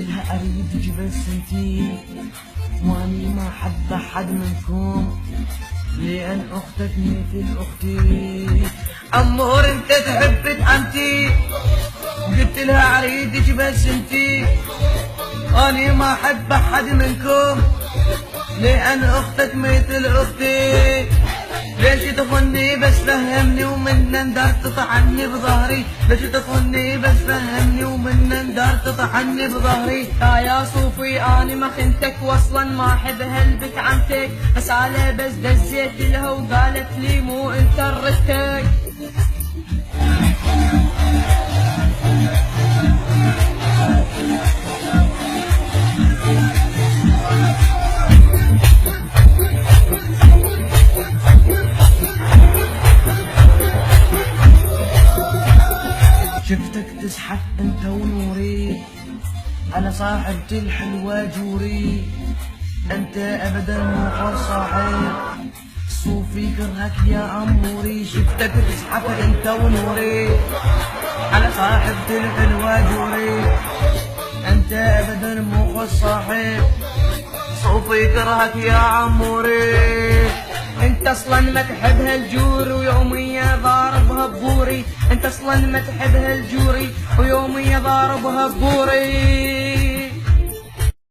لها اريدك بس انتي، واني ما احب احد منكم، لان اختك مثل اختي. امور انت تحب انتي، قلت لها اريدك بس انتي، اني ما احب احد منكم، لان اختك مثل اختي. ليش تخوني بس فهمني، ومن اندار تطعني بظهري، ليش تخوني بس فهمني، ومن اندار تطعني بظهري. يا صوفي اني ما خنتك، واصلا ما احب هلبت عنتك، بس على بس دزيت لها وقالت لي مو انت ردتك. شفتك تزحف انت ونوري، انا صاحبتي الحلوة جوري، انت ابدا مو خور صاحب، صوفي كرهك يا اموري. شفتك تزحف انت ونوري، انا صاحبتي الحلوة جوري، انت ابدا مو خور صاحب، صوفي كرهك يا عموري. انت اصلا ما تحب هالجوري، ويوميا ضاربها ببوري، انت اصلا ما تحب هالجوري، ويوميا ضاربها ببوري.